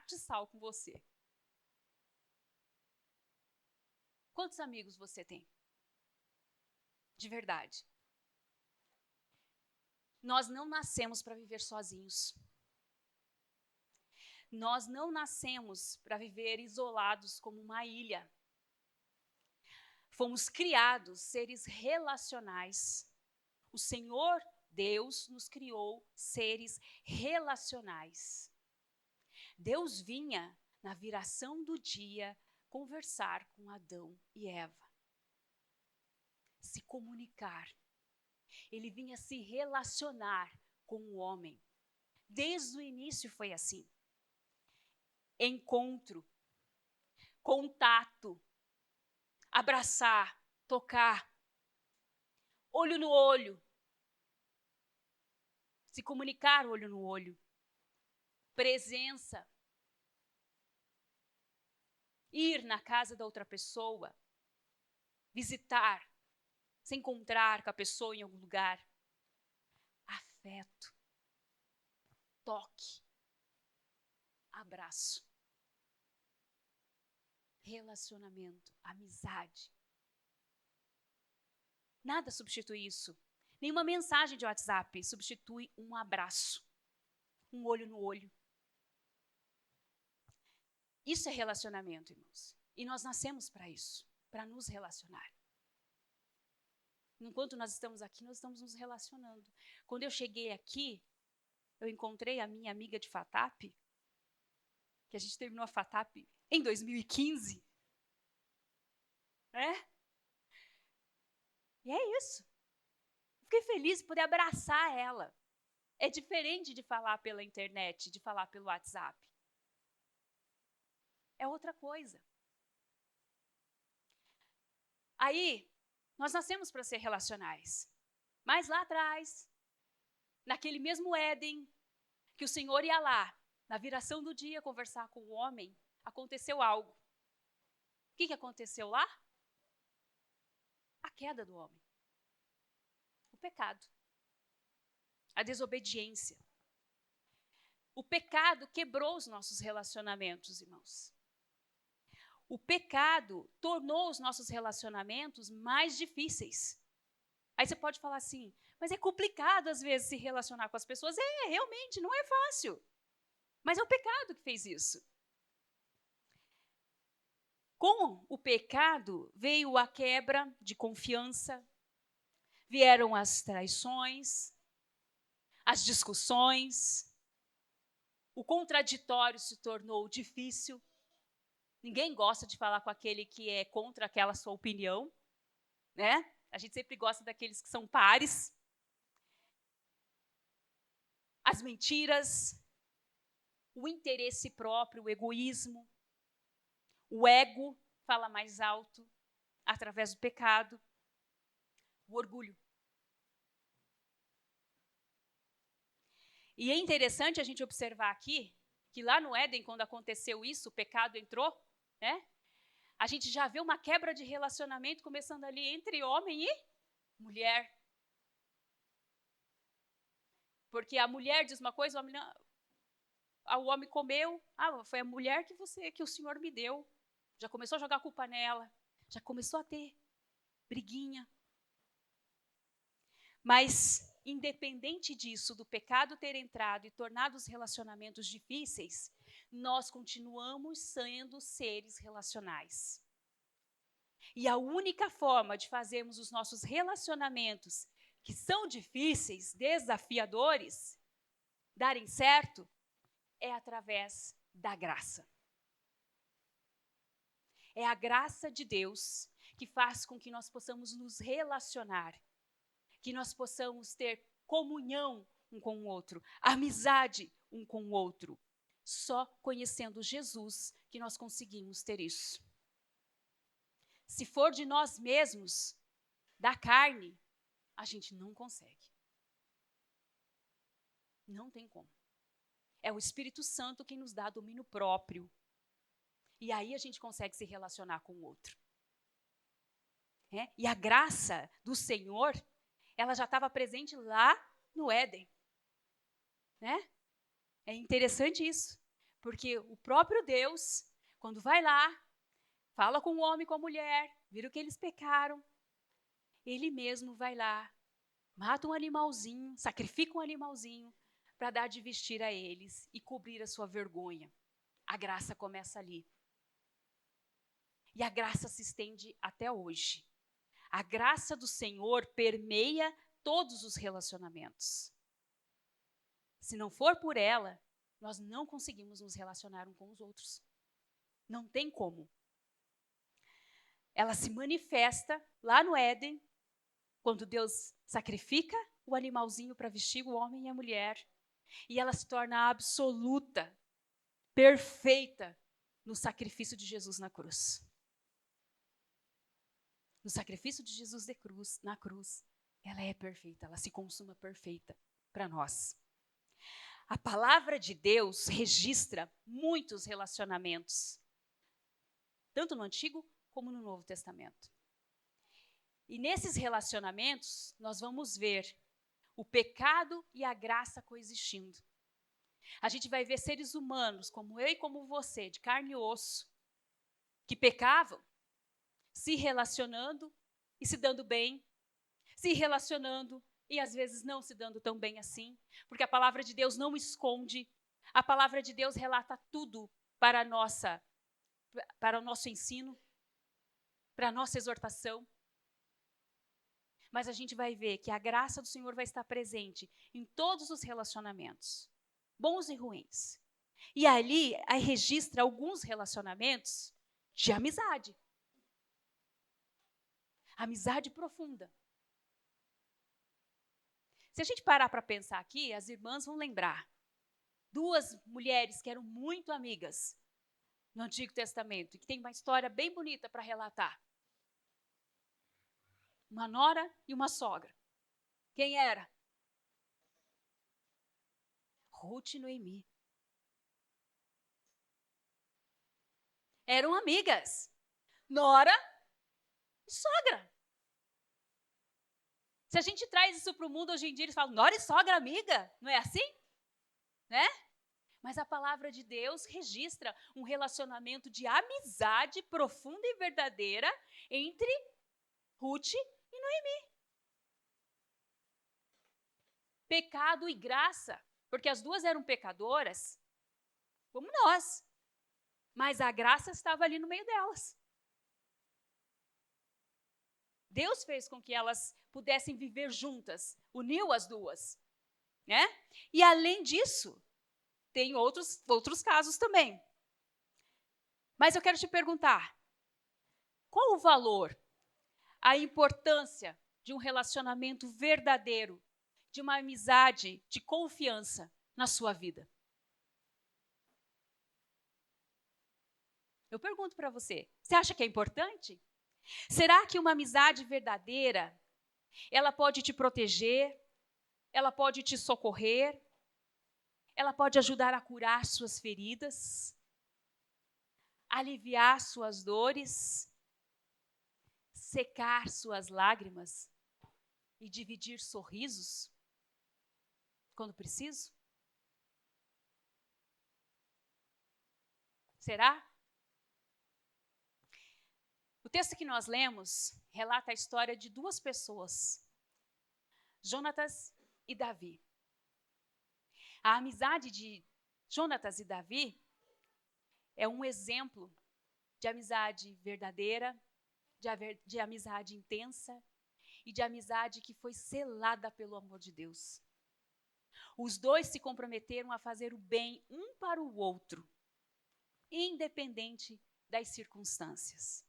de sal com você. Quantos amigos você tem? De verdade. Nós não nascemos para viver sozinhos. Nós não nascemos para viver isolados como uma ilha. Fomos criados seres relacionais. O Senhor Deus nos criou seres relacionais. Deus vinha, na viração do dia, conversar com Adão e Eva. Se comunicar. Ele vinha se relacionar com o homem. Desde o início foi assim. Encontro, contato, abraçar, tocar, olho no olho, se comunicar olho no olho, presença, ir na casa da outra pessoa, visitar, se encontrar com a pessoa em algum lugar, afeto, toque, abraço, relacionamento, amizade. Nada substitui isso. Nenhuma mensagem de WhatsApp substitui um abraço, um olho no olho. Isso é relacionamento, irmãos. E nós nascemos para isso, para nos relacionar. Enquanto nós estamos aqui, nós estamos nos relacionando. Quando eu cheguei aqui, eu encontrei a minha amiga de FATAP, que a gente terminou a FATAP em 2015. E é isso. Fiquei feliz de poder abraçar ela. É diferente de falar pela internet, de falar pelo WhatsApp. É outra coisa. Aí, nós nascemos para ser relacionais. Mas lá atrás, naquele mesmo Éden, que o Senhor ia lá, na viração do dia, conversar com o homem, aconteceu algo. O que aconteceu lá? A queda do homem. O pecado. A desobediência. O pecado quebrou os nossos relacionamentos, irmãos. O pecado tornou os nossos relacionamentos mais difíceis. Aí você pode falar assim, mas é complicado às vezes se relacionar com as pessoas. Realmente, não é fácil. Mas é o pecado que fez isso. Com o pecado veio a quebra de confiança, vieram as traições, as discussões, o contraditório se tornou difícil. Ninguém gosta de falar com aquele que é contra aquela sua opinião, né? A gente sempre gosta daqueles que são pares. As mentiras, o interesse próprio, o egoísmo, o ego fala mais alto através do pecado, o orgulho. E é interessante a gente observar aqui que lá no Éden, quando aconteceu isso, o pecado entrou, né? A gente já vê uma quebra de relacionamento começando ali entre homem e mulher. Porque a mulher diz uma coisa, o homem comeu, foi a mulher que o Senhor me deu. Já começou a jogar a culpa nela, já começou a ter briguinha. Mas, independente disso, do pecado ter entrado e tornado os relacionamentos difíceis, nós continuamos sendo seres relacionais. E a única forma de fazermos os nossos relacionamentos, que são difíceis, desafiadores, darem certo, é através da graça. É a graça de Deus que faz com que nós possamos nos relacionar, que nós possamos ter comunhão um com o outro, amizade um com o outro. Só conhecendo Jesus que nós conseguimos ter isso. Se for de nós mesmos, da carne, a gente não consegue. Não tem como. É o Espírito Santo que nos dá domínio próprio. E aí a gente consegue se relacionar com o outro. E a graça do Senhor, ela já estava presente lá no Éden. É interessante isso. Porque o próprio Deus, quando vai lá, fala com o homem e com a mulher, viram que eles pecaram, ele mesmo vai lá, mata um animalzinho, sacrifica um animalzinho para dar de vestir a eles e cobrir a sua vergonha. A graça começa ali. E a graça se estende até hoje. A graça do Senhor permeia todos os relacionamentos. Se não for por ela, nós não conseguimos nos relacionar uns com os outros. Não tem como. Ela se manifesta lá no Éden, quando Deus sacrifica o animalzinho para vestir o homem e a mulher. E ela se torna absoluta, perfeita, no sacrifício de Jesus na cruz. No sacrifício de Jesus na cruz, ela é perfeita, ela se consuma perfeita para nós. A palavra de Deus registra muitos relacionamentos, tanto no Antigo como no Novo Testamento. E nesses relacionamentos, nós vamos ver o pecado e a graça coexistindo. A gente vai ver seres humanos, como eu e como você, de carne e osso, que pecavam, se relacionando e se dando bem, se relacionando e às vezes não se dando tão bem assim, porque a palavra de Deus não esconde, a palavra de Deus relata tudo para o nosso ensino, para a nossa exortação. Mas a gente vai ver que a graça do Senhor vai estar presente em todos os relacionamentos, bons e ruins. E ali registra alguns relacionamentos de amizade. Amizade profunda. Se a gente parar para pensar aqui, as irmãs vão lembrar. 2 mulheres que eram muito amigas no Antigo Testamento e que tem uma história bem bonita para relatar. Uma nora e uma sogra. Quem era? Ruth e Noemi. Eram amigas. Nora e sogra. Se a gente traz isso para o mundo hoje em dia, eles falam, nora e sogra amiga, não é assim? Né? Mas a palavra de Deus registra um relacionamento de amizade profunda e verdadeira entre Ruth e Noemi. Pecado e graça, porque as duas eram pecadoras, como nós. Mas a graça estava ali no meio delas. Deus fez com que elas pudessem viver juntas, uniu as duas, né? E além disso, tem outros casos também. Mas eu quero te perguntar, qual o valor, a importância de um relacionamento verdadeiro, de uma amizade, de confiança na sua vida? Eu pergunto para você, você acha que é importante? Será que uma amizade verdadeira, ela pode te proteger, ela pode te socorrer, ela pode ajudar a curar suas feridas, aliviar suas dores, secar suas lágrimas e dividir sorrisos quando preciso? Será? O texto que nós lemos relata a história de 2 pessoas, Jonatas e Davi. A amizade de Jonatas e Davi é um exemplo de amizade verdadeira, de amizade intensa e de amizade que foi selada pelo amor de Deus. Os 2 se comprometeram a fazer o bem um para o outro, independente das circunstâncias.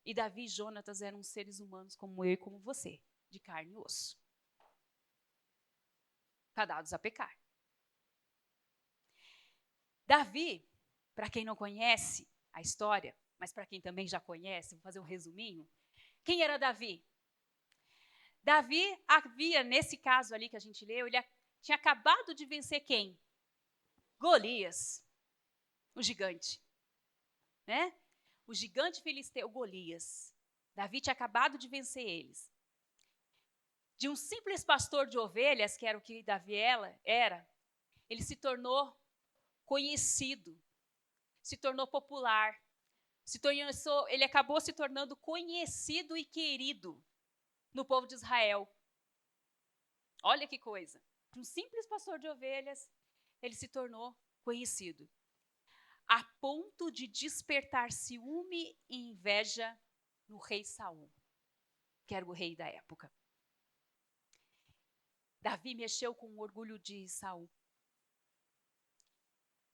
E Davi e Jonatas eram seres humanos como eu e como você, de carne e osso, fadados a pecar. Davi, para quem não conhece a história, mas para quem também já conhece, vou fazer um resuminho. Quem era Davi? Davi havia, nesse caso ali que a gente leu, ele tinha acabado de vencer quem? Golias, o gigante, né? O gigante filisteu Golias. Davi tinha acabado de vencer eles. De um simples pastor de ovelhas, que era o que Davi era, ele se tornou conhecido, se tornou popular, ele acabou se tornando conhecido e querido no povo de Israel. Olha que coisa. De um simples pastor de ovelhas, ele se tornou conhecido, a ponto de despertar ciúme e inveja no rei Saul, que era o rei da época. Davi mexeu com o orgulho de Saul,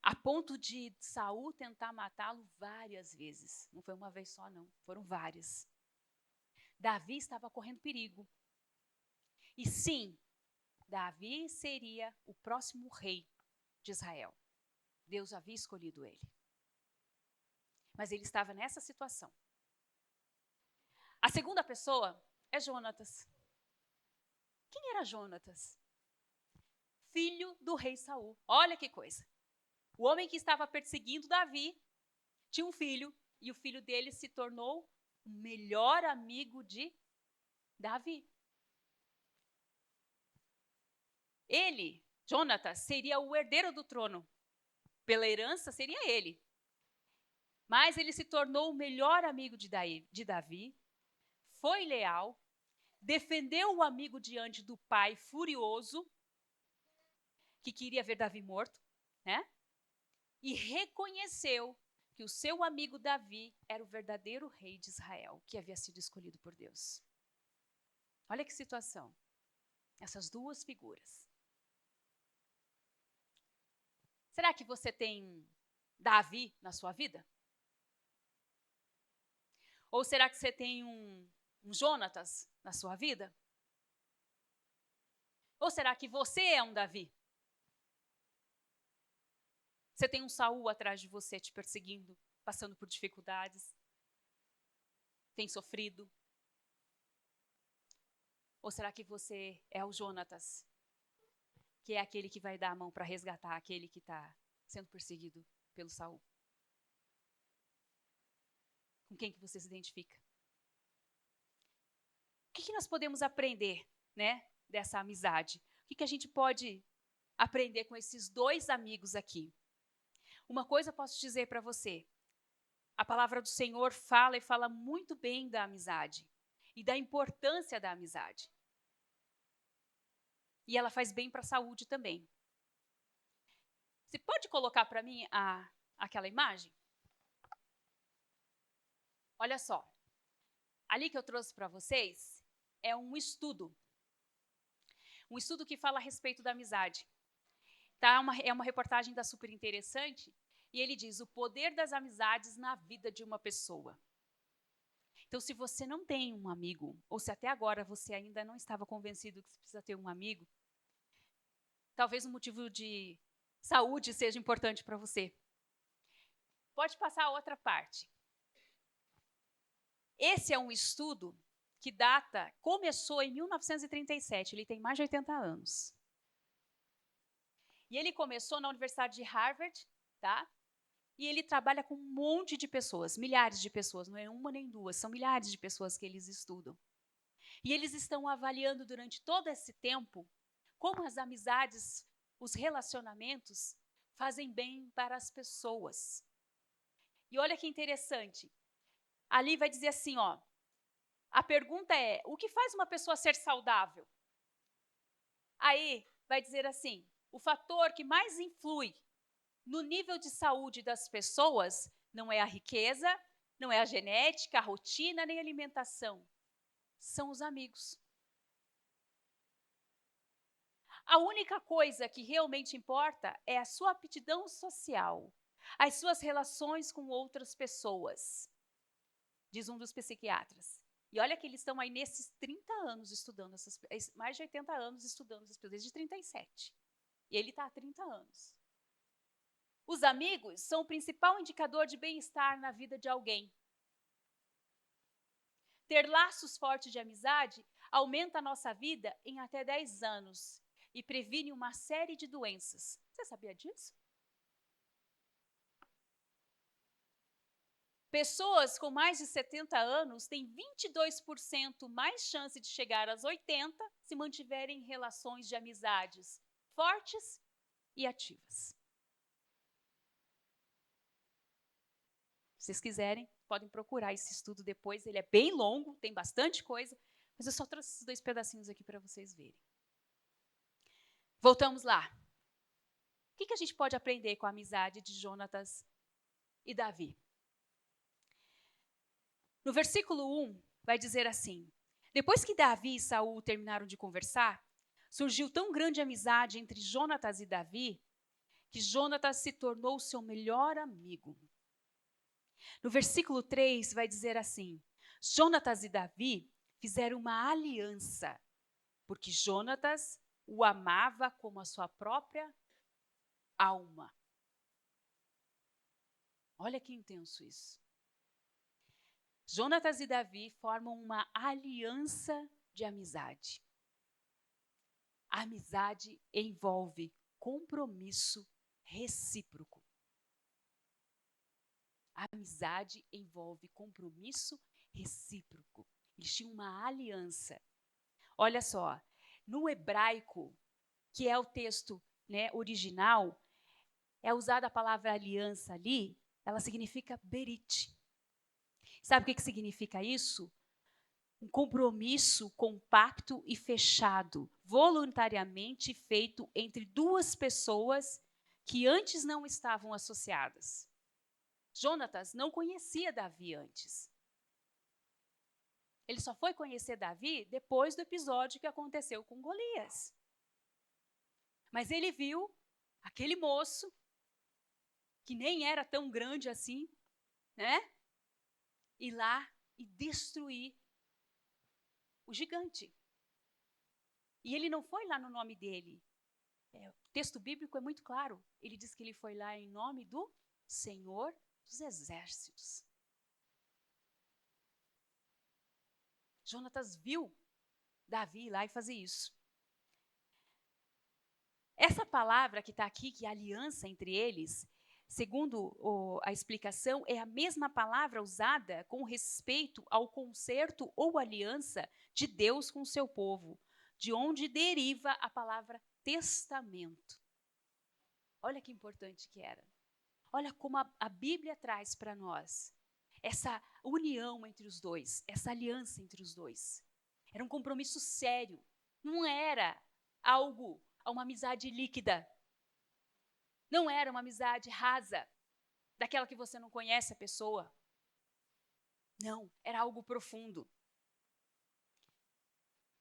a ponto de Saul tentar matá-lo várias vezes. Não foi uma vez só, não. Foram várias. Davi estava correndo perigo. E sim, Davi seria o próximo rei de Israel. Deus havia escolhido ele. Mas ele estava nessa situação. A segunda pessoa é Jonatas. Quem era Jonatas? Filho do rei Saul. Olha que coisa. O homem que estava perseguindo Davi tinha um filho, e o filho dele se tornou o melhor amigo de Davi. Ele, Jonatas, seria o herdeiro do trono. Pela herança, seria ele. Mas ele se tornou o melhor amigo de Davi, foi leal, defendeu o amigo diante do pai furioso, que queria ver Davi morto, né? E reconheceu que o seu amigo Davi era o verdadeiro rei de Israel, que havia sido escolhido por Deus. Olha que situação. Essas duas figuras. Será que você tem Davi na sua vida? Ou será que você tem um Jonatas na sua vida? Ou será que você é um Davi? Você tem um Saul atrás de você te perseguindo, passando por dificuldades? Tem sofrido? Ou será que você é o Jonatas, que é aquele que vai dar a mão para resgatar aquele que está sendo perseguido pelo Saul? Com quem que você se identifica? O que nós podemos aprender, né, dessa amizade? O que a gente pode aprender com esses dois amigos aqui? Uma coisa eu posso dizer para você. A palavra do Senhor fala e fala muito bem da amizade e da importância da amizade. E ela faz bem para a saúde também. Você pode colocar para mim aquela imagem? Olha só. Ali que eu trouxe para vocês é um estudo. Um estudo que fala a respeito da amizade. Tá? É uma reportagem da Super Interessante. E ele diz o poder das amizades na vida de uma pessoa. Então, se você não tem um amigo, ou se até agora você ainda não estava convencido que você precisa ter um amigo, talvez um motivo de saúde seja importante para você. Pode passar a outra parte. Esse é um estudo que começou em 1937, ele tem mais de 80 anos. E ele começou na Universidade de Harvard, tá? E ele trabalha com um monte de pessoas, milhares de pessoas, não é uma nem duas, são milhares de pessoas que eles estudam. E eles estão avaliando durante todo esse tempo como as amizades, os relacionamentos fazem bem para as pessoas. E olha que interessante. Ali vai dizer assim, ó, a pergunta é, o que faz uma pessoa ser saudável? Aí vai dizer assim, o fator que mais influi no nível de saúde das pessoas não é a riqueza, não é a genética, a rotina, nem a alimentação. São os amigos. A única coisa que realmente importa é a sua aptidão social, as suas relações com outras pessoas, diz um dos psiquiatras. E olha que eles estão aí nesses 30 anos estudando, mais de 80 anos estudando essas pessoas, desde 37. E ele está há 30 anos. Os amigos são o principal indicador de bem-estar na vida de alguém. Ter laços fortes de amizade aumenta a nossa vida em até 10 anos e previne uma série de doenças. Você sabia disso? Pessoas com mais de 70 anos têm 22% mais chance de chegar aos 80 se mantiverem relações de amizades fortes e ativas. Se vocês quiserem, podem procurar esse estudo depois. Ele é bem longo, tem bastante coisa, mas eu só trouxe esses 2 pedacinhos aqui para vocês verem. Voltamos lá. O que a gente pode aprender com a amizade de Jonatas e Davi? No versículo 1, vai dizer assim: depois que Davi e Saul terminaram de conversar, surgiu tão grande amizade entre Jonatas e Davi, que Jonatas se tornou seu melhor amigo. No versículo 3, vai dizer assim: Jonatas e Davi fizeram uma aliança, porque Jonatas o amava como a sua própria alma. Olha que intenso isso. Jonatas e Davi formam uma aliança de amizade. A amizade envolve compromisso recíproco. A amizade envolve compromisso recíproco. Eles tinham uma aliança. Olha só, no hebraico, que é o texto, original, é usada a palavra aliança ali, ela significa berit. Sabe o que significa isso? Um compromisso compacto e fechado, voluntariamente feito entre 2 pessoas que antes não estavam associadas. Jonatas não conhecia Davi antes. Ele só foi conhecer Davi depois do episódio que aconteceu com Golias. Mas ele viu aquele moço, que nem era tão grande assim, ir lá e destruir o gigante. E ele não foi lá no nome dele. O texto bíblico é muito claro. Ele diz que ele foi lá em nome do Senhor dos Exércitos. Jonatas viu Davi ir lá e fazer isso. Essa palavra que está aqui, que é aliança entre eles, segundo a explicação, é a mesma palavra usada com respeito ao concerto ou aliança de Deus com o seu povo, de onde deriva a palavra testamento. Olha que importante que era. Olha como a Bíblia traz para nós essa união entre os dois, essa aliança entre os dois. Era um compromisso sério, não era uma amizade líquida. Não era uma amizade rasa, daquela que você não conhece a pessoa. Não, era algo profundo.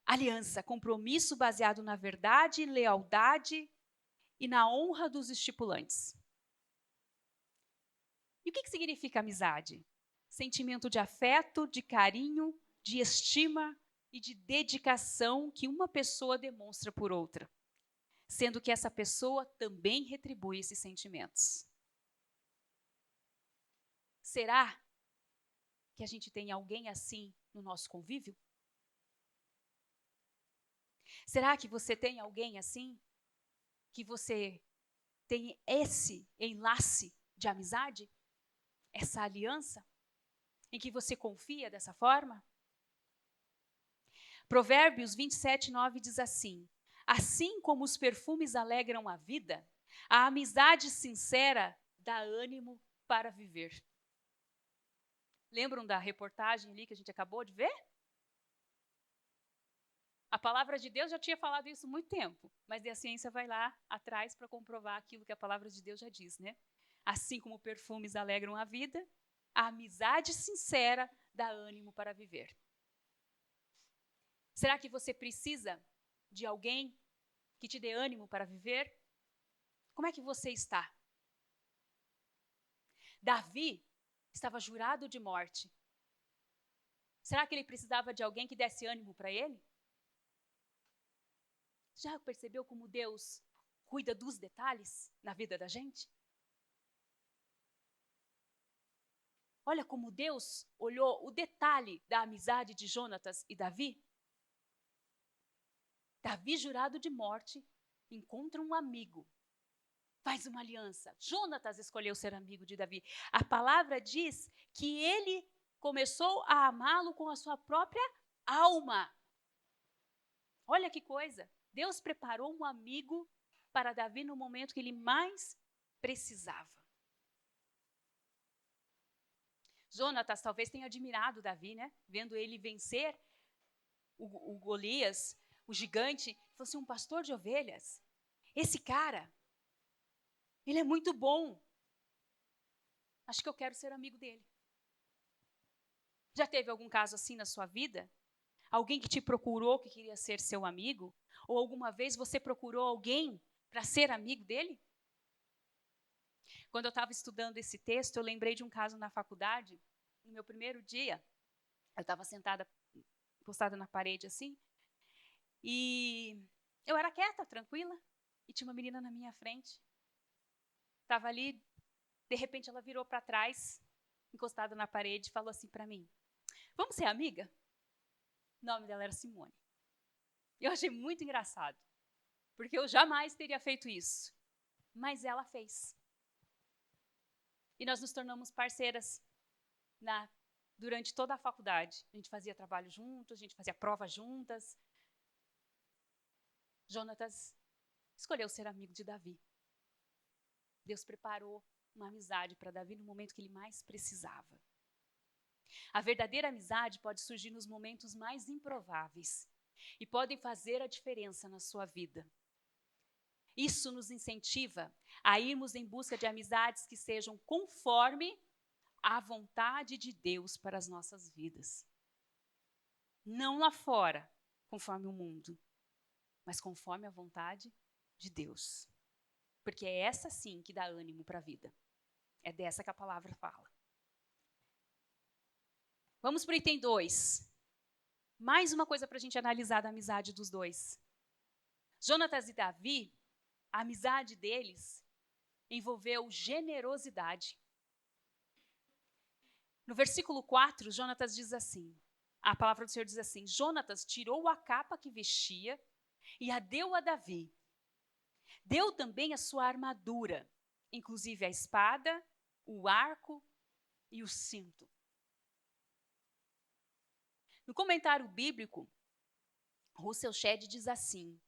Aliança, compromisso baseado na verdade, lealdade e na honra dos estipulantes. E o que significa amizade? Sentimento de afeto, de carinho, de estima e de dedicação que uma pessoa demonstra por outra, sendo que essa pessoa também retribui esses sentimentos. Será que a gente tem alguém assim no nosso convívio? Será que você tem alguém assim? Que você tem esse enlace de amizade? Essa aliança? Em que você confia dessa forma? Provérbios 27:9 diz assim: assim como os perfumes alegram a vida, a amizade sincera dá ânimo para viver. Lembram da reportagem ali que a gente acabou de ver? A palavra de Deus já tinha falado isso há muito tempo, mas a ciência vai lá atrás para comprovar aquilo que a palavra de Deus já diz, Assim como perfumes alegram a vida, a amizade sincera dá ânimo para viver. Será que você precisa de alguém que te dê ânimo para viver? Como é que você está? Davi estava jurado de morte. Será que ele precisava de alguém que desse ânimo para ele? Já percebeu como Deus cuida dos detalhes na vida da gente? Olha como Deus olhou o detalhe da amizade de Jonatas e Davi. Davi, jurado de morte, encontra um amigo, faz uma aliança. Jonatas escolheu ser amigo de Davi. A palavra diz que ele começou a amá-lo com a sua própria alma. Olha que coisa. Deus preparou um amigo para Davi no momento que ele mais precisava. Jonatas talvez tenha admirado Davi, né? Vendo ele vencer o Golias, o gigante. Falou assim, um pastor de ovelhas. Esse cara, ele é muito bom. Acho que eu quero ser amigo dele. Já teve algum caso assim na sua vida? Alguém que te procurou que queria ser seu amigo? Ou alguma vez você procurou alguém para ser amigo dele? Quando eu estava estudando esse texto, eu lembrei de um caso na faculdade. No meu primeiro dia, eu estava sentada, encostada na parede assim, e eu era quieta, tranquila, e tinha uma menina na minha frente. Estava ali, de repente ela virou para trás, encostada na parede, e falou assim para mim, vamos ser amiga? O nome dela era Simone. Eu achei muito engraçado, porque eu jamais teria feito isso. Mas ela fez. E nós nos tornamos parceiras durante toda a faculdade. A gente fazia trabalho juntos, a gente fazia prova juntas. Jonatas escolheu ser amigo de Davi. Deus preparou uma amizade para Davi no momento que ele mais precisava. A verdadeira amizade pode surgir nos momentos mais improváveis e podem fazer a diferença na sua vida. Isso nos incentiva a irmos em busca de amizades que sejam conforme a vontade de Deus para as nossas vidas. Não lá fora, conforme o mundo, mas conforme a vontade de Deus. Porque é essa sim que dá ânimo para a vida. É dessa que a palavra fala. Vamos para o item 2. Mais uma coisa para a gente analisar da amizade dos dois. Jonatas e Davi, a amizade deles envolveu generosidade. No versículo 4, Jonatas diz assim, a palavra do Senhor diz assim, Jonatas tirou a capa que vestia e a deu a Davi. Deu também a sua armadura, inclusive a espada, o arco e o cinto. No comentário bíblico, Russell Shedd diz assim,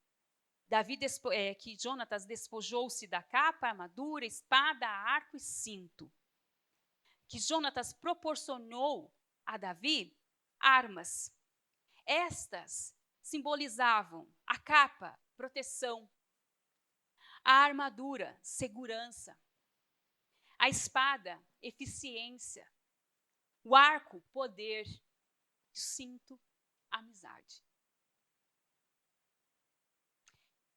que Jonatas despojou-se da capa, armadura, espada, arco e cinto. Que Jonatas proporcionou a Davi armas. Estas simbolizavam a capa, proteção, a armadura, segurança, a espada, eficiência, o arco, poder, o cinto, amizade.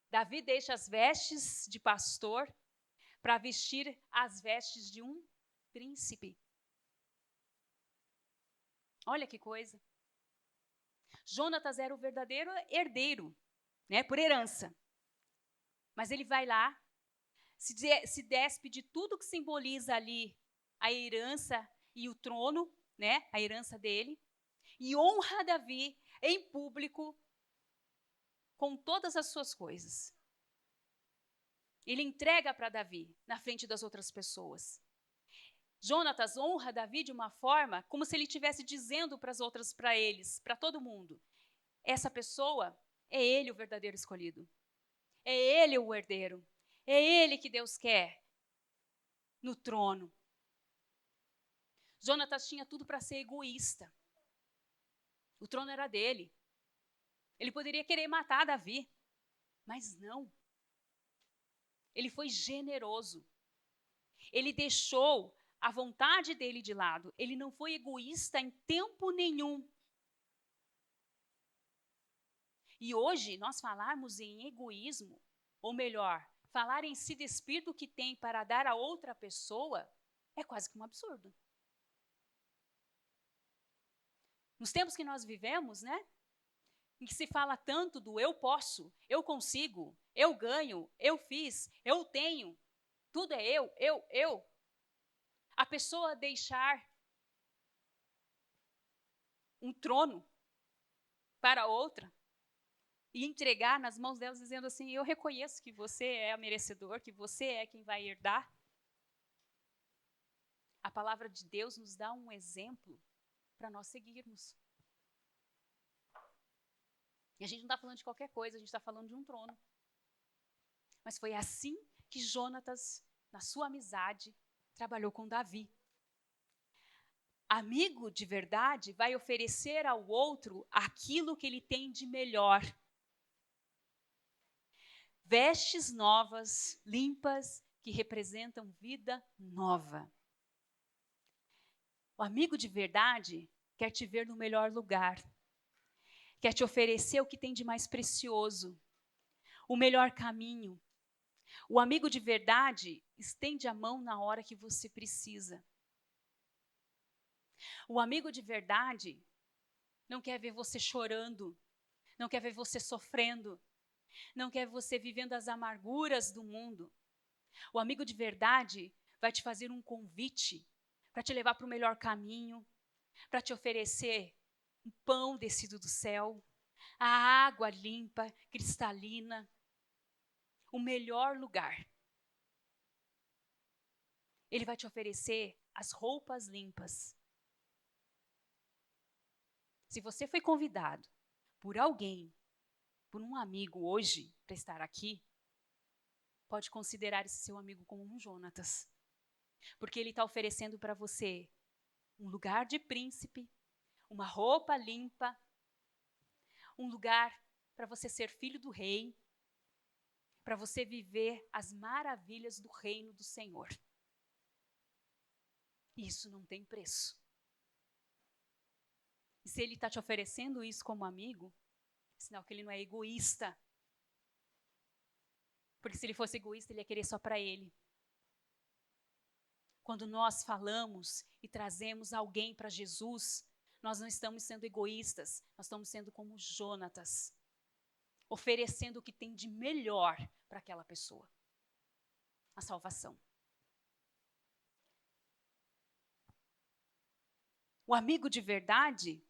Davi deixa as vestes de pastor para vestir as vestes de um príncipe. Olha que coisa. Jonatas era o verdadeiro herdeiro, né, por herança. Mas ele vai lá, se despe de tudo que simboliza ali a herança e o trono, né, a herança dele, e honra Davi em público com todas as suas coisas. Ele entrega para Davi na frente das outras pessoas. Jonatas honra Davi de uma forma como se ele estivesse dizendo para eles, para todo mundo, essa pessoa é ele o verdadeiro escolhido. É ele o herdeiro. É ele que Deus quer no trono. Jonatas tinha tudo para ser egoísta. O trono era dele. Ele poderia querer matar Davi, mas não. Ele foi generoso. Ele deixou a vontade dele de lado. Ele não foi egoísta em tempo nenhum. E hoje, nós falarmos em egoísmo, ou melhor, falar em se despir do que tem para dar a outra pessoa, é quase que um absurdo. Nos tempos que nós vivemos, né? Em que se fala tanto do eu posso, eu consigo, eu ganho, eu fiz, eu tenho, tudo é eu. A pessoa deixar um trono para outra e entregar nas mãos delas dizendo assim, eu reconheço que você é merecedor, que você é quem vai herdar. A palavra de Deus nos dá um exemplo para nós seguirmos. E a gente não está falando de qualquer coisa, a gente está falando de um trono. Mas foi assim que Jonatas, na sua amizade, trabalhou com Davi. Amigo de verdade vai oferecer ao outro aquilo que ele tem de melhor. Vestes novas, limpas, que representam vida nova. O amigo de verdade quer te ver no melhor lugar. Quer te oferecer o que tem de mais precioso, o melhor caminho. O amigo de verdade estende a mão na hora que você precisa. O amigo de verdade não quer ver você chorando, não quer ver você sofrendo, não quer ver você vivendo as amarguras do mundo. O amigo de verdade vai te fazer um convite para te levar para o melhor caminho, para te oferecer um pão descido do céu, a água limpa, cristalina, o melhor lugar. Ele vai te oferecer as roupas limpas. Se você foi convidado por alguém, por um amigo hoje para estar aqui, pode considerar esse seu amigo como um Jonatas. Porque ele está oferecendo para você um lugar de príncipe, uma roupa limpa, um lugar para você ser filho do rei, para você viver as maravilhas do reino do Senhor. Isso não tem preço. E se ele está te oferecendo isso como amigo, é sinal que ele não é egoísta. Porque se ele fosse egoísta, ele ia querer só para ele. Quando nós falamos e trazemos alguém para Jesus, nós não estamos sendo egoístas, nós estamos sendo como Jonatas, oferecendo o que tem de melhor para aquela pessoa. A salvação. O amigo de verdade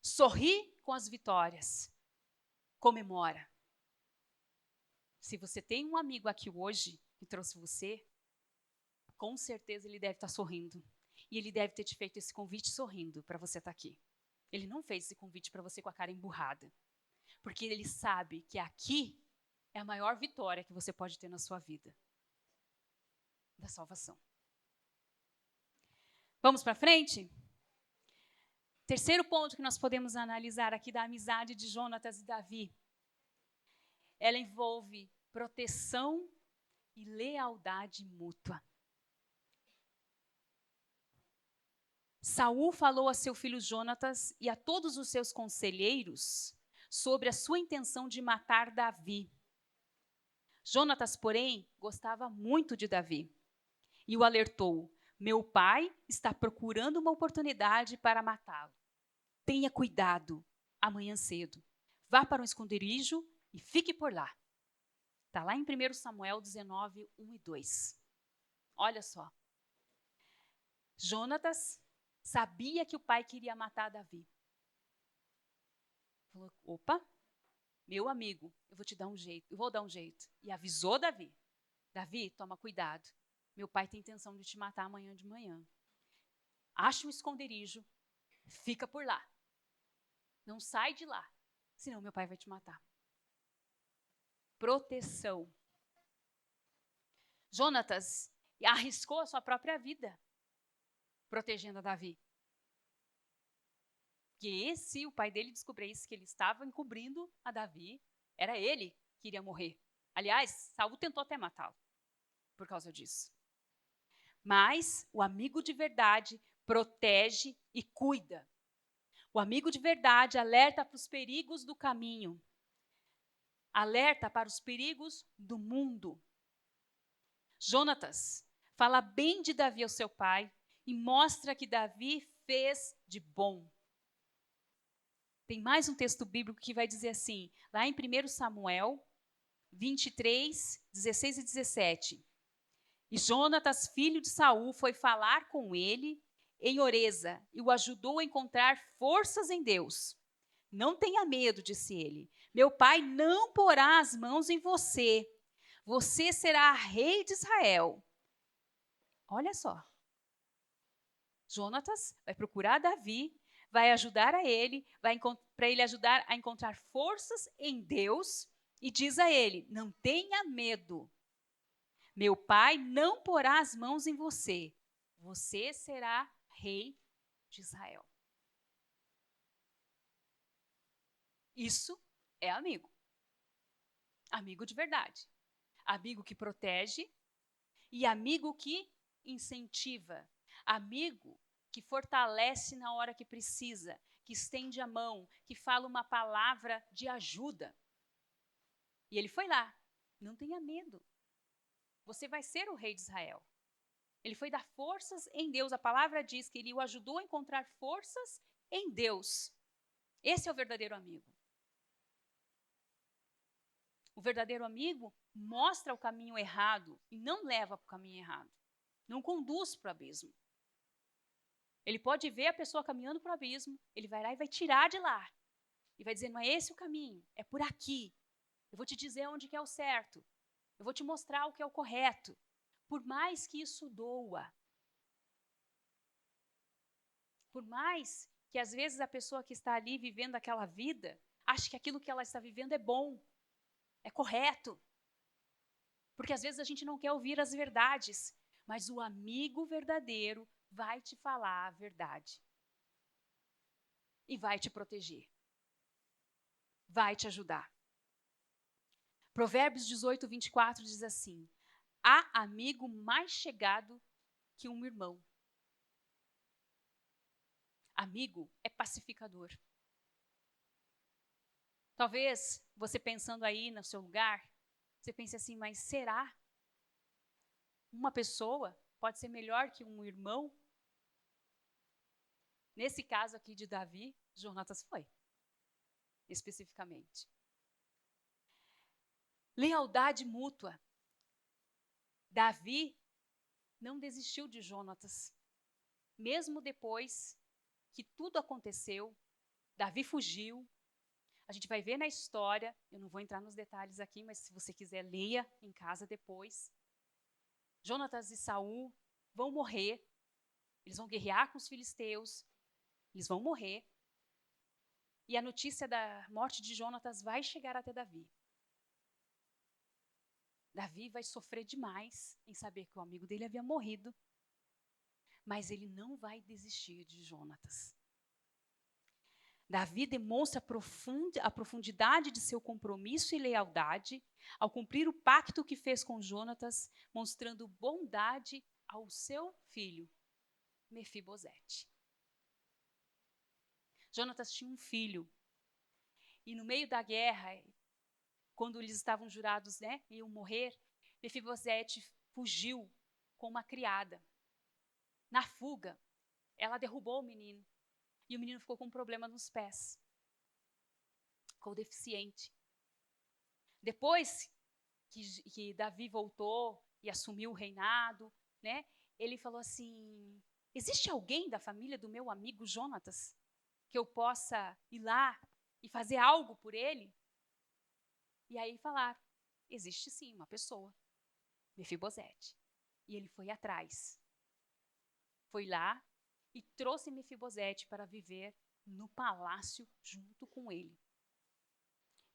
sorri com as vitórias, comemora. Se você tem um amigo aqui hoje que trouxe você, com certeza ele deve estar sorrindo. E ele deve ter te feito esse convite sorrindo para você estar aqui. Ele não fez esse convite para você com a cara emburrada. Porque ele sabe que aqui é a maior vitória que você pode ter na sua vida. Da salvação. Vamos para frente? Terceiro ponto que nós podemos analisar aqui da amizade de Jonatas e Davi. Ela envolve proteção e lealdade mútua. Saul falou a seu filho Jonatas e a todos os seus conselheiros sobre a sua intenção de matar Davi. Jonatas, porém, gostava muito de Davi e o alertou: meu pai está procurando uma oportunidade para matá-lo. Tenha cuidado, amanhã cedo. Vá para um esconderijo e fique por lá. Está lá em 1 Samuel 19, 1 e 2. Olha só. Jonatas sabia que o pai queria matar Davi. Falou, opa, meu amigo, eu vou dar um jeito. E avisou Davi. Davi, toma cuidado. Meu pai tem intenção de te matar amanhã de manhã. Acha um esconderijo, fica por lá. Não sai de lá, senão meu pai vai te matar. Proteção. Jonatas arriscou a sua própria vida, protegendo a Davi. Que se o pai dele descobrisse que ele estava encobrindo a Davi, era ele que iria morrer. Aliás, Saul tentou até matá-lo por causa disso. Mas o amigo de verdade protege e cuida. O amigo de verdade alerta para os perigos do caminho. Alerta para os perigos do mundo. Jonatas fala bem de Davi ao seu pai e mostra que Davi fez de bom. Tem mais um texto bíblico que vai dizer assim, lá em 1 Samuel 23, 16 e 17. E Jonatas, filho de Saul, foi falar com ele em Oreza e o ajudou a encontrar forças em Deus. Não tenha medo, disse ele. Meu pai não porá as mãos em você. Você será rei de Israel. Olha só. Jonatas vai procurar Davi, vai ajudar a ele, para ele ajudar a encontrar forças em Deus e diz a ele, não tenha medo. Meu pai não porá as mãos em você. Você será rei de Israel. Isso é amigo. Amigo de verdade. Amigo que protege e amigo que incentiva. Amigo que fortalece na hora que precisa, que estende a mão, que fala uma palavra de ajuda. E ele foi lá. Não tenha medo. Você vai ser o rei de Israel. Ele foi dar forças em Deus. A palavra diz que ele o ajudou a encontrar forças em Deus. Esse é o verdadeiro amigo. O verdadeiro amigo mostra o caminho errado e não leva para o caminho errado. Não conduz para o abismo. Ele pode ver a pessoa caminhando para o abismo, ele vai lá e vai tirar de lá. E vai dizer, não é esse o caminho, é por aqui. Eu vou te dizer onde que é o certo. Eu vou te mostrar o que é o correto. Por mais que isso doa. Por mais que às vezes a pessoa que está ali vivendo aquela vida, ache que aquilo que ela está vivendo é bom, é correto. Porque às vezes a gente não quer ouvir as verdades, mas o amigo verdadeiro vai te falar a verdade. E vai te proteger. Vai te ajudar. Provérbios 18, 24 diz assim: há amigo mais chegado que um irmão. Amigo é pacificador. Talvez você pensando aí no seu lugar, você pense assim, mas será? Uma pessoa pode ser melhor que um irmão? Nesse caso aqui de Davi, Jonatas foi, especificamente. Lealdade mútua. Davi não desistiu de Jonatas. Mesmo depois que tudo aconteceu, Davi fugiu. A gente vai ver na história, eu não vou entrar nos detalhes aqui, mas se você quiser, leia em casa depois. Jonatas e Saul vão morrer, eles vão guerrear com os filisteus, eles vão morrer. E a notícia da morte de Jonatas vai chegar até Davi. Davi vai sofrer demais em saber que o amigo dele havia morrido, mas ele não vai desistir de Jonatas. Davi demonstra a profundidade de seu compromisso e lealdade ao cumprir o pacto que fez com Jonatas, mostrando bondade ao seu filho, Mefibosete. Jonatas tinha um filho, e no meio da guerra, quando eles estavam jurados, iam morrer, Mefibosete fugiu com uma criada. Na fuga, ela derrubou o menino. E o menino ficou com um problema nos pés. Ficou deficiente. Depois que Davi voltou e assumiu o reinado, ele falou assim, existe alguém da família do meu amigo Jonatas que eu possa ir lá e fazer algo por ele? E aí falaram, existe sim uma pessoa, Mefibosete. E ele foi atrás. Foi lá e trouxe Mefibosete para viver no palácio junto com ele,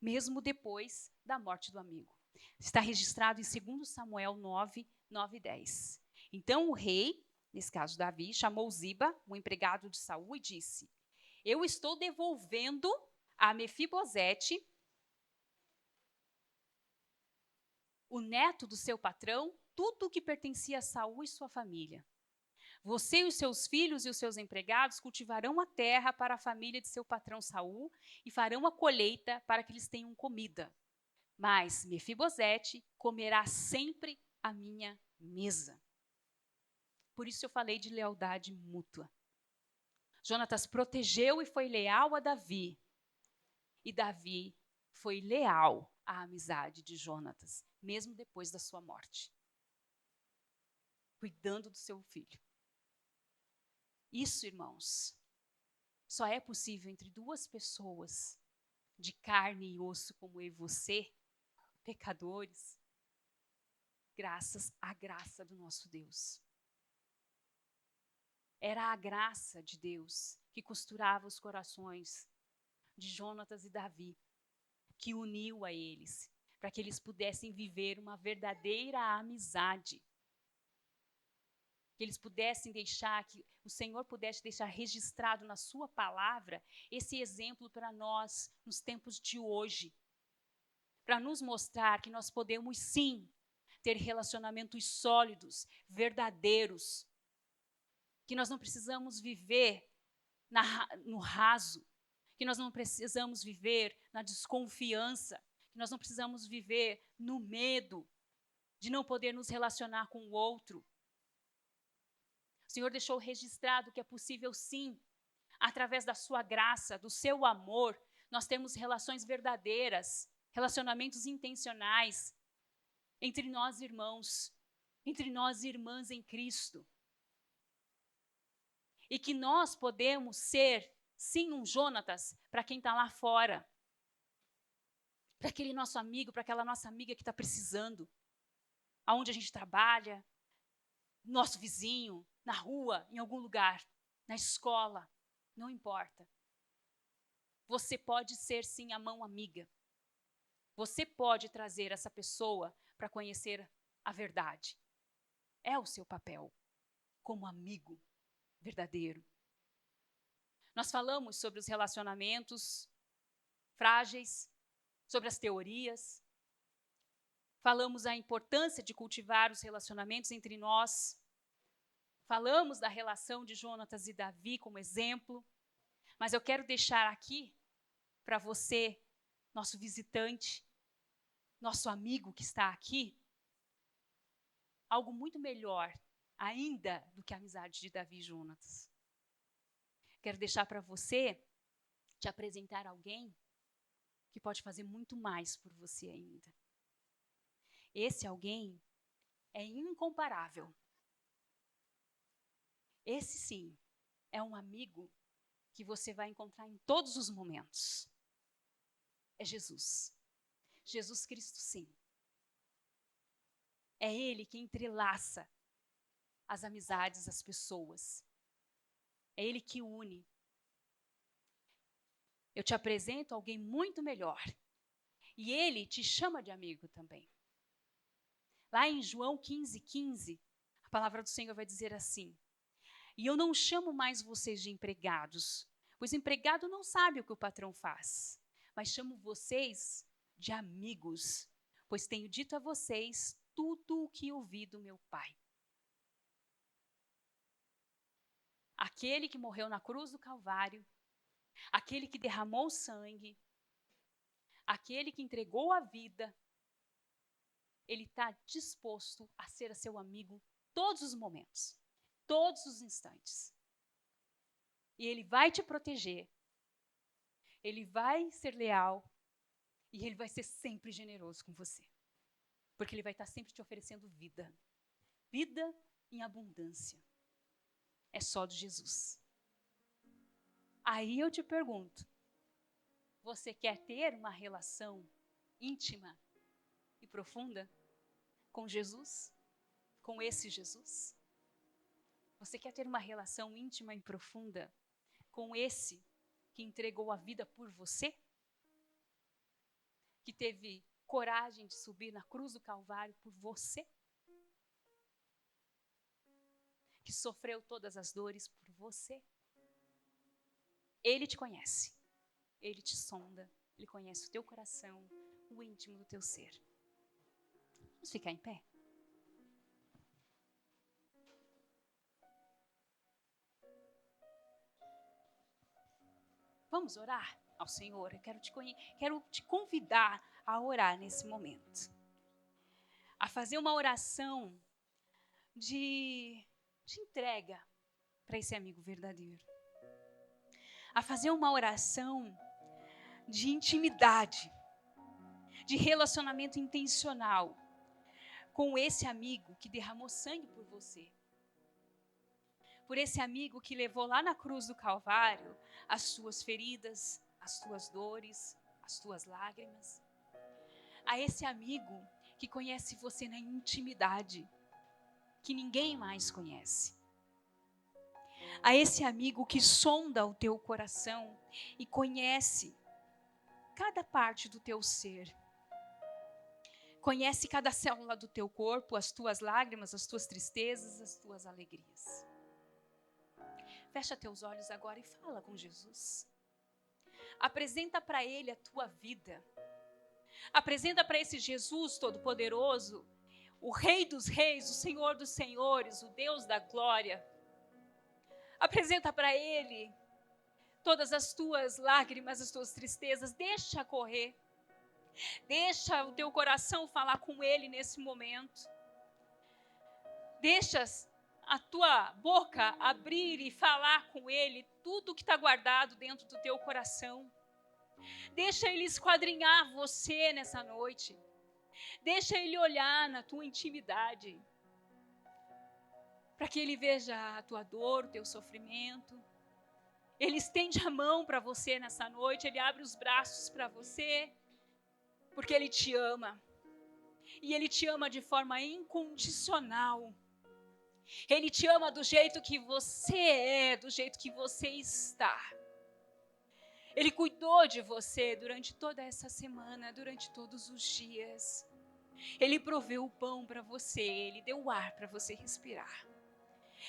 mesmo depois da morte do amigo. Está registrado em 2 Samuel 9, 9 e 10. Então o rei, nesse caso Davi, chamou Ziba, o empregado de Saul, e disse, eu estou devolvendo a Mefibosete, o neto do seu patrão, tudo o que pertencia a Saul e sua família. Você e os seus filhos e os seus empregados cultivarão a terra para a família de seu patrão Saul e farão a colheita para que eles tenham comida. Mas Mefibosete comerá sempre à minha mesa. Por isso eu falei de lealdade mútua. Jonatas protegeu e foi leal a Davi. E Davi foi leal à amizade de Jonatas, mesmo depois da sua morte, cuidando do seu filho. Isso, irmãos, só é possível entre duas pessoas de carne e osso como eu e você, pecadores, graças à graça do nosso Deus. Era a graça de Deus que costurava os corações de Jonatas e Davi, que uniu a eles, para que eles pudessem viver uma verdadeira amizade. que eles pudessem deixar, que o Senhor pudesse deixar registrado na sua palavra esse exemplo para nós nos tempos de hoje, para nos mostrar que nós podemos sim ter relacionamentos sólidos, verdadeiros, que nós não precisamos viver no raso, que nós não precisamos viver na desconfiança, que nós não precisamos viver no medo de não poder nos relacionar com o outro. O Senhor deixou registrado que é possível sim, através da sua graça, do seu amor, nós temos relações verdadeiras, relacionamentos intencionais entre nós irmãos, entre nós irmãs em Cristo. E que nós podemos ser, sim, um Jonatas para quem está lá fora. Para aquele nosso amigo, para aquela nossa amiga que está precisando. Aonde a gente trabalha, nosso vizinho, na rua, em algum lugar, na escola, não importa. Você pode ser, sim, a mão amiga. Você pode trazer essa pessoa para conhecer a verdade. É o seu papel como amigo verdadeiro. Nós falamos sobre os relacionamentos frágeis, sobre as teorias. Falamos a importância de cultivar os relacionamentos entre nós. Falamos da relação de Jonatas e Davi como exemplo. Mas eu quero deixar aqui para você, nosso visitante, nosso amigo que está aqui, algo muito melhor ainda do que a amizade de Davi e Jonatas. Quero deixar para você, te apresentar alguém que pode fazer muito mais por você ainda. Esse alguém é incomparável. Esse sim, é um amigo que você vai encontrar em todos os momentos. É Jesus. Jesus Cristo, sim. É Ele que entrelaça as amizades, as pessoas. É Ele que une. Eu te apresento alguém muito melhor. E Ele te chama de amigo também. Lá em João 15:15, a palavra do Senhor vai dizer assim: e eu não chamo mais vocês de empregados, pois empregado não sabe o que o patrão faz, mas chamo vocês de amigos, pois tenho dito a vocês tudo o que ouvi do meu Pai. Aquele que morreu na cruz do Calvário, aquele que derramou sangue, aquele que entregou a vida, ele está disposto a ser seu amigo todos os momentos, todos os instantes. E ele vai te proteger, ele vai ser leal e ele vai ser sempre generoso com você. Porque ele vai estar sempre te oferecendo vida. Vida em abundância. É só de Jesus. Aí eu te pergunto, você quer ter uma relação íntima e profunda com Jesus? Com esse Jesus? Você quer ter uma relação íntima e profunda com esse que entregou a vida por você? Que teve coragem de subir na cruz do Calvário por você? Que sofreu todas as dores por você? Ele te conhece, ele te sonda, ele conhece o teu coração, o íntimo do teu ser. Vamos ficar em pé? Vamos orar ao Senhor. Eu quero te convidar a orar nesse momento. A fazer uma oração de entrega para esse amigo verdadeiro. A fazer uma oração de intimidade, de relacionamento intencional com esse amigo que derramou sangue por você. Por esse amigo que levou lá na cruz do Calvário as suas feridas, as tuas dores, as tuas lágrimas. A esse amigo que conhece você na intimidade, que ninguém mais conhece. A esse amigo que sonda o teu coração e conhece cada parte do teu ser. Conhece cada célula do teu corpo, as tuas lágrimas, as tuas tristezas, as tuas alegrias. Fecha teus olhos agora e fala com Jesus. Apresenta para Ele a tua vida. Apresenta para esse Jesus Todo-Poderoso, o Rei dos Reis, o Senhor dos Senhores, o Deus da glória. Apresenta para Ele todas as tuas lágrimas, as tuas tristezas. Deixa correr. Deixa o teu coração falar com Ele nesse momento. Deixa a tua boca abrir e falar com Ele tudo que está guardado dentro do teu coração. Deixa Ele esquadrinhar você nessa noite. Deixa Ele olhar na tua intimidade. Para que Ele veja a tua dor, o teu sofrimento. Ele estende a mão para você nessa noite. Ele abre os braços para você. Porque Ele te ama. E Ele te ama de forma incondicional. Ele te ama do jeito que você é, do jeito que você está. Ele cuidou de você durante toda essa semana, durante todos os dias. Ele proveu o pão para você, Ele deu o ar para você respirar.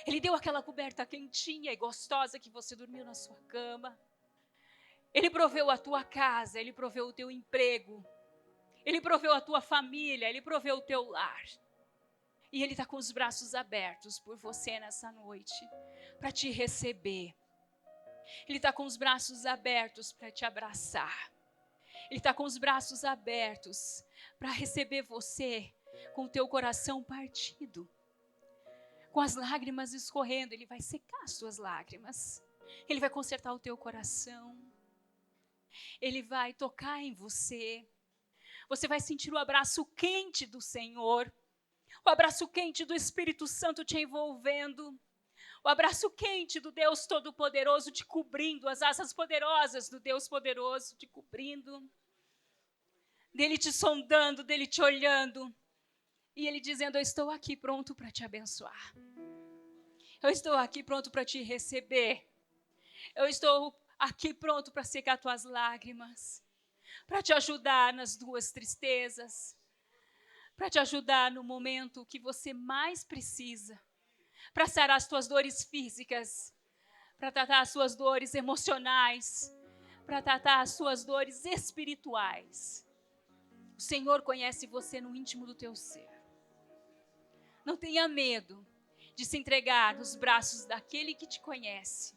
Ele deu aquela coberta quentinha e gostosa que você dormiu na sua cama. Ele proveu a tua casa, Ele proveu o teu emprego. Ele proveu a tua família, Ele proveu o teu lar. E Ele está com os braços abertos por você nessa noite, para te receber. Ele está com os braços abertos para te abraçar. Ele está com os braços abertos para receber você com o teu coração partido. Com as lágrimas escorrendo, Ele vai secar as tuas lágrimas. Ele vai consertar o teu coração. Ele vai tocar em você. Você vai sentir o abraço quente do Senhor. O abraço quente do Espírito Santo te envolvendo. O abraço quente do Deus Todo-Poderoso te cobrindo. As asas poderosas do Deus Poderoso te cobrindo. Dele te sondando, dele te olhando. E Ele dizendo, eu estou aqui pronto para te abençoar. Eu estou aqui pronto para te receber. Eu estou aqui pronto para secar tuas lágrimas. Para te ajudar nas tuas tristezas. Para te ajudar no momento que você mais precisa. Para sarar as tuas dores físicas. Para tratar as suas dores emocionais. Para tratar as suas dores espirituais. O Senhor conhece você no íntimo do teu ser. Não tenha medo de se entregar nos braços daquele que te conhece.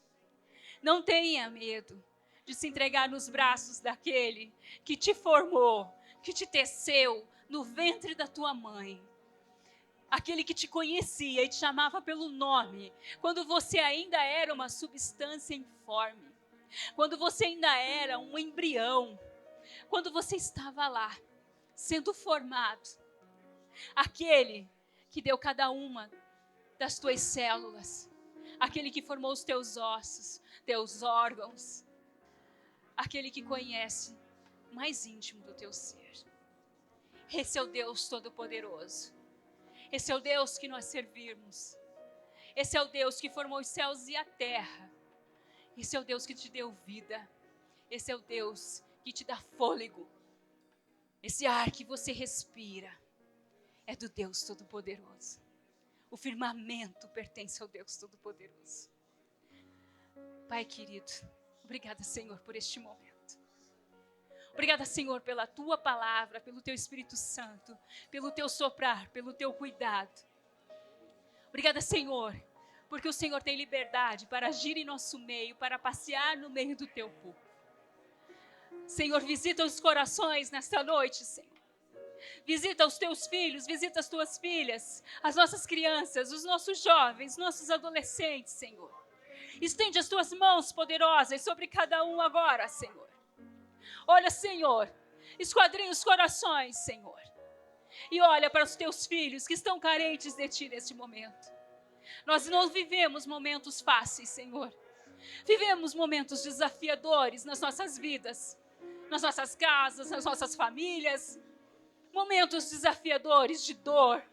Não tenha medo de se entregar nos braços daquele que te formou, que te teceu no ventre da tua mãe. Aquele que te conhecia e te chamava pelo nome, quando você ainda era uma substância informe, quando você ainda era um embrião, quando você estava lá, sendo formado. Aquele que deu cada uma das tuas células, aquele que formou os teus ossos, teus órgãos, aquele que conhece o mais íntimo do teu ser. Esse é o Deus Todo-Poderoso. Esse é o Deus que nós servimos. Esse é o Deus que formou os céus e a terra. Esse é o Deus que te deu vida. Esse é o Deus que te dá fôlego. Esse ar que você respira é do Deus Todo-Poderoso. O firmamento pertence ao Deus Todo-Poderoso. Pai querido, obrigada, Senhor, por este momento. Obrigada, Senhor, pela Tua palavra, pelo Teu Espírito Santo, pelo Teu soprar, pelo Teu cuidado. Obrigada, Senhor, porque o Senhor tem liberdade para agir em nosso meio, para passear no meio do Teu povo. Senhor, visita os corações nesta noite, Senhor. Visita os Teus filhos, visita as Tuas filhas, as nossas crianças, os nossos jovens, nossos adolescentes, Senhor. Estende as Tuas mãos poderosas sobre cada um agora, Senhor. Olha, Senhor, esquadrinha os corações, Senhor. E olha para os Teus filhos que estão carentes de Ti neste momento. Nós não vivemos momentos fáceis, Senhor. Vivemos momentos desafiadores nas nossas vidas, nas nossas casas, nas nossas famílias. Momentos desafiadores de dor,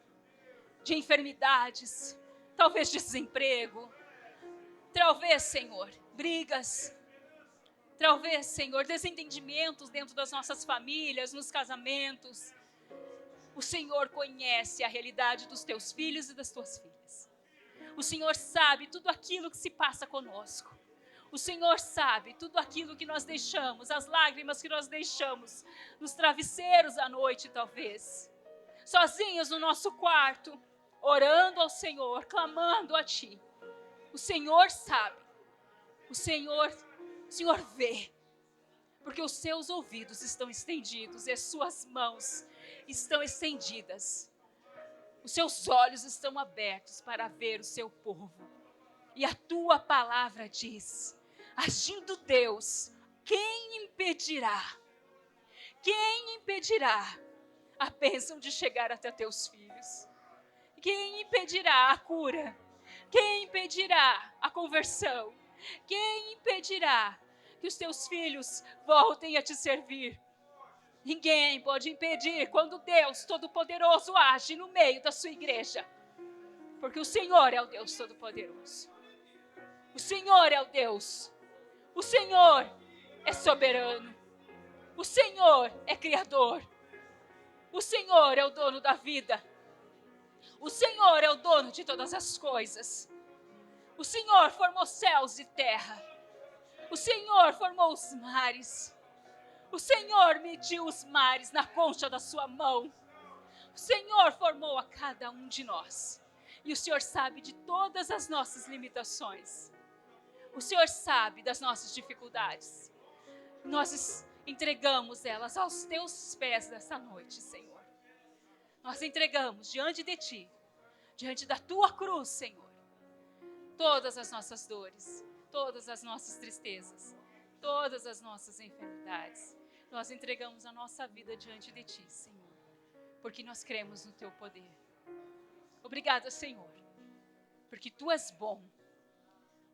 de enfermidades, talvez desemprego. Talvez, Senhor, brigas. Talvez, Senhor, desentendimentos dentro das nossas famílias, nos casamentos. O Senhor conhece a realidade dos teus filhos e das tuas filhas. O Senhor sabe tudo aquilo que se passa conosco. O Senhor sabe tudo aquilo que nós deixamos, as lágrimas que nós deixamos nos travesseiros à noite, talvez. Sozinhos no nosso quarto, orando ao Senhor, clamando a Ti. O Senhor sabe. O Senhor vê. Porque os seus ouvidos estão estendidos e as suas mãos estão estendidas. Os seus olhos estão abertos para ver o seu povo. E a tua palavra diz: agindo Deus, quem impedirá? Quem impedirá a bênção de chegar até teus filhos? Quem impedirá a cura? Quem impedirá a conversão? Quem impedirá que os teus filhos voltem a te servir? Ninguém pode impedir quando Deus Todo-Poderoso age no meio da sua igreja. Porque o Senhor é o Deus Todo-Poderoso. O Senhor é o Deus. O Senhor é soberano. O Senhor é Criador. O Senhor é o dono da vida. O Senhor é o dono de todas as coisas. O Senhor formou céus e terra. O Senhor formou os mares. O Senhor mediu os mares na concha da sua mão. O Senhor formou a cada um de nós. E o Senhor sabe de todas as nossas limitações. O Senhor sabe das nossas dificuldades. Nós entregamos elas aos teus pés nessa noite, Senhor. Nós entregamos diante de Ti, diante da Tua cruz, Senhor, todas as nossas dores, todas as nossas tristezas, todas as nossas enfermidades. Nós entregamos a nossa vida diante de Ti, Senhor, porque nós cremos no Teu poder. Obrigada, Senhor, porque Tu és bom.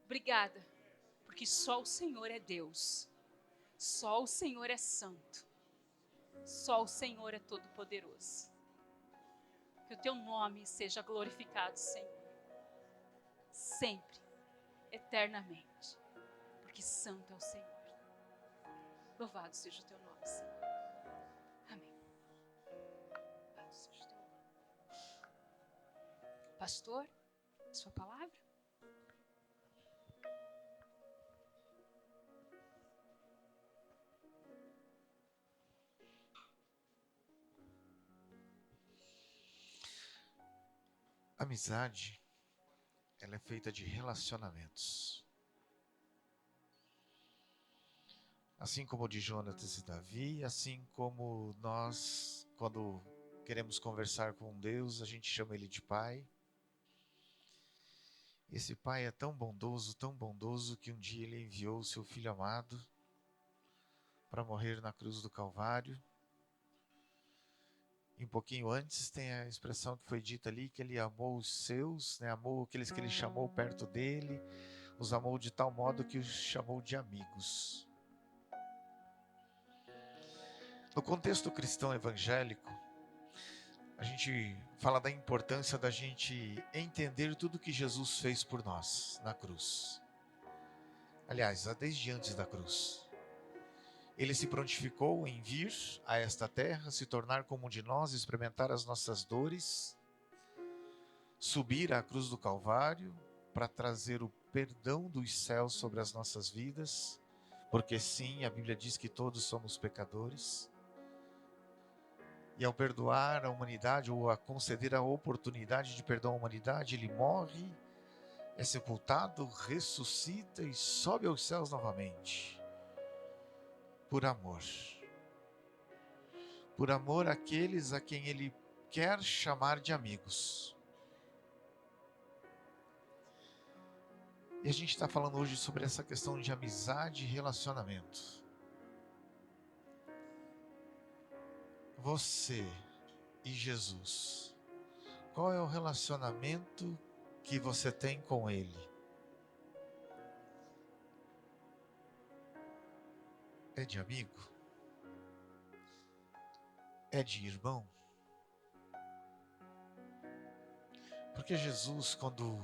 Obrigada, porque só o Senhor é Deus. Só o Senhor é santo. Só o Senhor é todo-poderoso. Que o Teu nome seja glorificado, Senhor. Sempre, eternamente. Porque santo é o Senhor. Louvado seja o Teu nome, Senhor. Amém. Louvado seja o Teu nome. Pastor, sua palavra? Amizade, ela é feita de relacionamentos. Assim como o de Jonatas e Davi, assim como nós, quando queremos conversar com Deus, a gente chama Ele de Pai. Esse Pai é tão bondoso, que um dia Ele enviou o seu Filho amado para morrer na cruz do Calvário. E um pouquinho antes tem a expressão que foi dita ali, que Ele amou os seus, amou aqueles que Ele chamou perto dEle, os amou de tal modo que os chamou de amigos. No contexto cristão evangélico, a gente fala da importância da gente entender tudo que Jesus fez por nós na cruz. Aliás, desde antes da cruz. Ele se prontificou em vir a esta terra, se tornar como um de nós, experimentar as nossas dores, subir à cruz do Calvário para trazer o perdão dos céus sobre as nossas vidas, porque sim, a Bíblia diz que todos somos pecadores. E ao perdoar a humanidade, ou a conceder a oportunidade de perdão à humanidade, Ele morre, é sepultado, ressuscita e sobe aos céus novamente. Por amor. Por amor àqueles a quem Ele quer chamar de amigos. E a gente está falando hoje sobre essa questão de amizade e relacionamento. Você e Jesus, qual é o relacionamento que você tem com Ele? É de amigo? É de irmão? Porque Jesus, quando